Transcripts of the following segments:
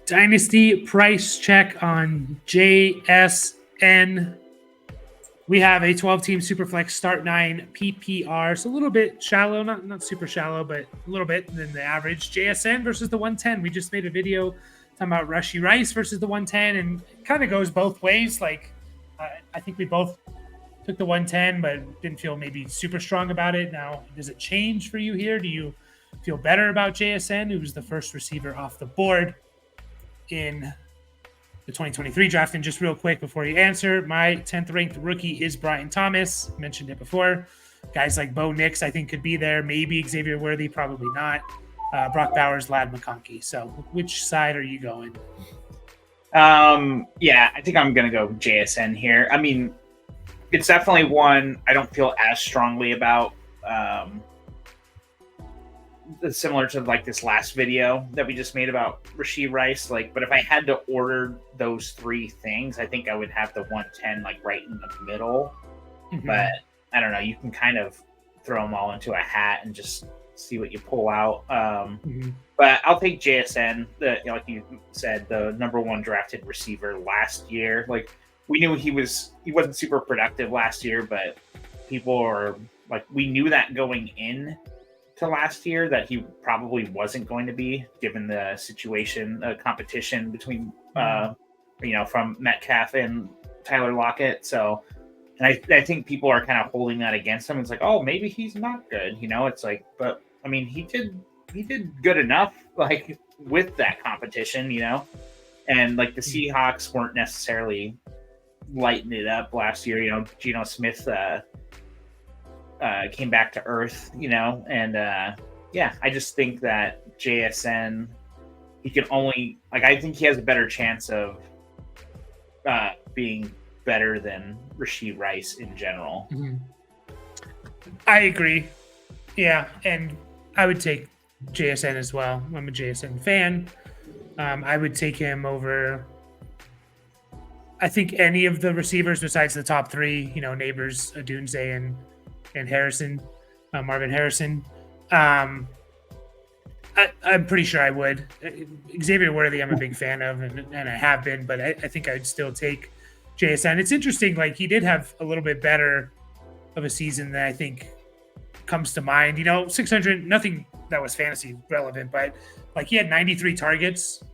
Dynasty price check on JSN. We have a 12-team Superflex start 9 PPR. It's a little bit shallow, not super shallow, but a little bit than the average. JSN versus the 110. We just made a video talking about Rashee Rice versus the 110, and it kind of goes both ways. Like, I think we both took the 110, but didn't feel maybe super strong about it. Now, does it change for you here? Do you feel better about JSN, who was the first receiver off the board in the 2023 draft? And just real quick before you answer, my 10th ranked rookie is Brian Thomas. Mentioned it before. Guys like Bo Nix, I think, could be there. Maybe Xavier Worthy, probably not. Brock Bowers, Lad McConkey. So which side are you going? Yeah, I think I'm going to go JSN here. I mean, it's definitely one I don't feel as strongly about. Similar to like this last video that we just made about Rashee Rice, but if I had to order those three things, I think I would have the 110 like right in the middle. Mm-hmm. But I don't know, you can kind of throw them all into a hat and just see what you pull out. But I'll take JSN, like you said, the number one drafted receiver last year. Like, we knew he wasn't super productive last year, but people are like, we knew that going in to last year that he probably wasn't going to be, given the situation, competition between, from Metcalf and Tyler Lockett. So, and I think people are kind of holding that against him. It's like, oh, maybe he's not good. It's like, but I mean, he did good enough, like, with that competition, and like the Seahawks weren't necessarily lighting it up last year. Geno Smith, came back to earth, and I just think that JSN, he can only, I think he has a better chance of being better than Rashee Rice in general. Mm-hmm. I agree. Yeah, and I would take JSN as well. I'm a JSN fan. I would take him over, I think, any of the receivers besides the top three, Neighbors, Odunze, and Harrison, Marvin Harrison. I'm pretty sure I would. Xavier Worthy, I'm a big fan of, and I have been, but I think I'd still take JSN. It's interesting, like, he did have a little bit better of a season than I think comes to mind. 600, nothing that was fantasy relevant, but like, he had 93 targets.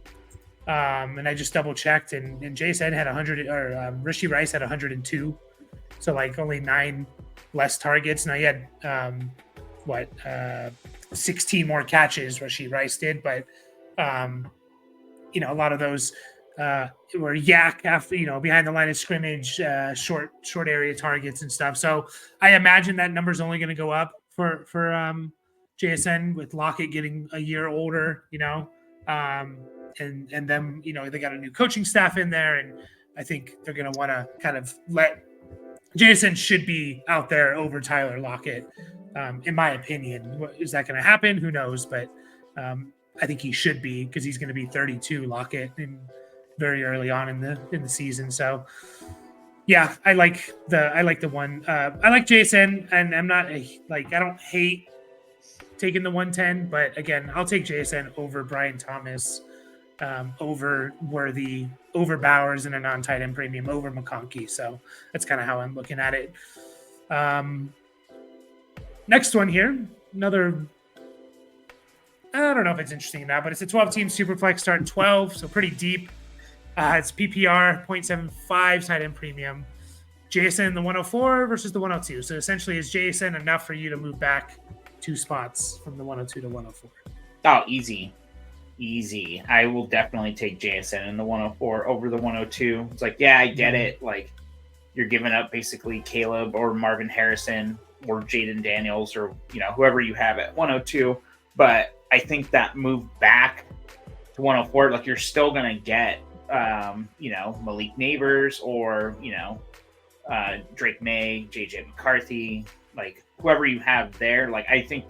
And I just double checked, and JSN had 100, or Rashee Rice had 102. So like only 9 less targets. Now he had 16 more catches Rashee Rice did, but a lot of those were yak after, behind the line of scrimmage, short area targets and stuff. So I imagine that number's only going to go up for JSN with Lockett getting a year older, and them, they got a new coaching staff in there, and I think they're going to want to kind of let JSN should be out there over Tyler Lockett, in my opinion. Is that going to happen? Who knows? But I think he should be, because he's going to be 32, Lockett, in very early on in the season. So yeah, I like the one. I like JSN, and I'm not I don't hate taking the 110, but again, I'll take JSN over Brian Thomas, over Worthy, over Bowers in a non-tight end premium, over McConkey. So that's kind of how I'm looking at it. Next one here, another, I don't know if it's interesting now, but it's a 12-team Superflex starting 12, so pretty deep. It's PPR, 0.75 tight end premium. JSN, the 104 versus the 102. So essentially, is JSN enough for you to move back 2 spots from the 102 to 104? Oh, easy. I will definitely take JSN in the 104 over the 102. It's like, yeah, I get it. Like, you're giving up basically Caleb or Marvin Harrison or Jaden Daniels or, whoever you have at 102. But I think that move back to 104, like, you're still going to get, Malik Neighbors or, Drake May, JJ McCarthy, like, whoever you have there. Like, I think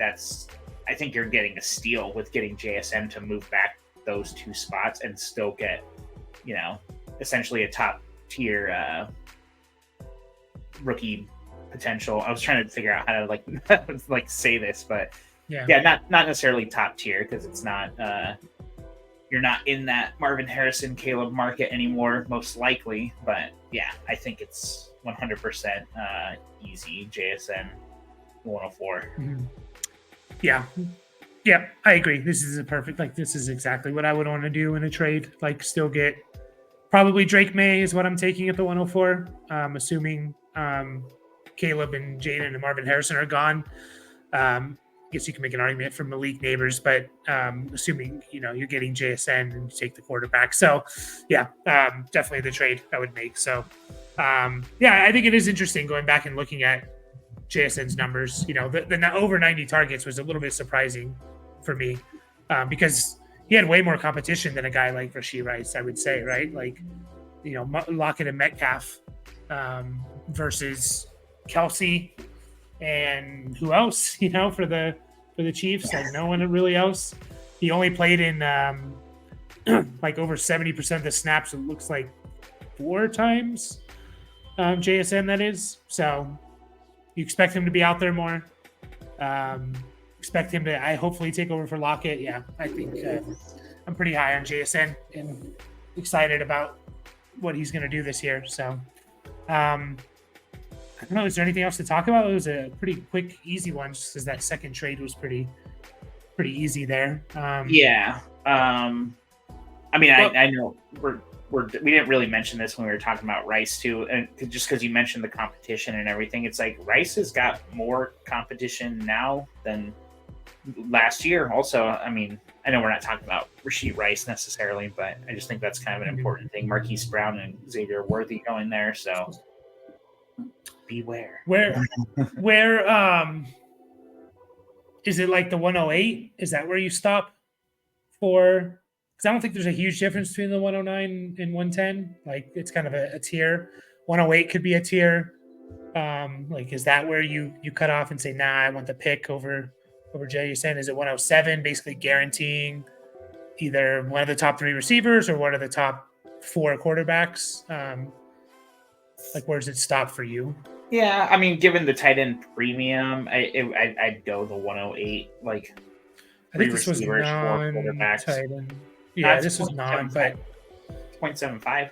you're getting a steal with getting JSN to move back those 2 spots and still get, essentially a top tier rookie potential. I was trying to figure out how to say this, but yeah, not necessarily top tier, because it's not you're not in that Marvin Harrison, Caleb market anymore, most likely. But yeah, I think it's 100% easy JSN 104. Mm-hmm. Yeah. Yeah, I agree. This is a perfect, like, this is exactly what I would want to do in a trade. Like, still get probably Drake May is what I'm taking at the 104. Assuming Caleb and Jaden and Marvin Harrison are gone. I guess you can make an argument for Malik Neighbors, but assuming you're getting JSN and you take the quarterback. So yeah, definitely the trade I would make. So yeah, I think it is interesting going back and looking at JSN's numbers. The over 90 targets was a little bit surprising for me because he had way more competition than a guy like Rashee Rice, I would say, right? Like, Lockett and Metcalf versus Kelsey and who else, for the Chiefs? Like, no one really else. He only played in like over 70% of the snaps. It looks like 4 times JSN, that is. So you expect him to be out there more. Expect him to hopefully take over for Lockett. Yeah, I think I'm pretty high on JSN and excited about what he's going to do this year. So I don't know. Is there anything else to talk about? It was a pretty quick, easy one, just because that second trade was pretty easy there. Yeah. I mean, I know we didn't really mention this when we were talking about Rice too, and just because you mentioned the competition and everything, it's like Rice has got more competition now than last year. Also, I mean, I know we're not talking about Rashee Rice necessarily, but I just think that's kind of an important thing. Marquise Brown and Xavier Worthy going there, so beware. Where is it, like the 108? Is that where you stop for? Because I don't think there's a huge difference between the 109 and 110. Like, it's kind of a tier. 108 could be a tier. Like, is that where you cut off and say, nah, I want the pick over JSN? Is it 107, basically guaranteeing either one of the top 3 receivers or one of the top 4 quarterbacks? Like, where does it stop for you? Yeah, I mean, given the tight end premium, I'd go the 108. Like, I think this was non-tight end. Yeah, this was non, but 0.75.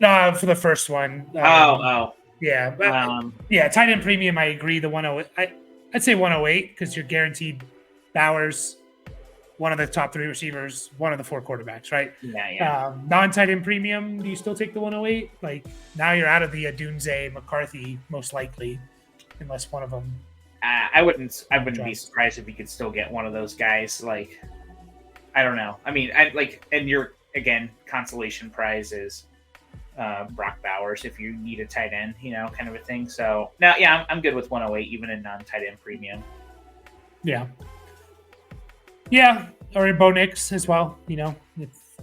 No, for the first one. Yeah, but yeah, tight end premium. I agree. The 108. I'd say 108 because you're guaranteed Bowers, one of the top 3 receivers, one of the 4 quarterbacks, right? Yeah. Non-tight end premium. Do you still take the 108? Like, now you're out of the Adunze McCarthy most likely, unless one of them. I wouldn't be surprised if you could still get one of those guys. Like, I don't know. I mean, and your consolation prize is Brock Bowers if you need a tight end, kind of a thing. So now, yeah, I'm good with 108 even in non-tight end premium. Yeah, or Bo Nix as well. People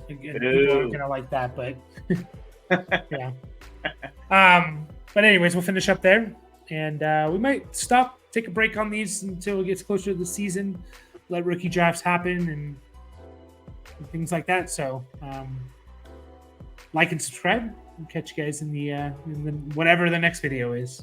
aren't gonna like that, but yeah. But anyways, we'll finish up there, and we might take a break on these until it gets closer to the season, let rookie drafts happen and things like that. So like and subscribe. We'll catch you guys in the whatever the next video is.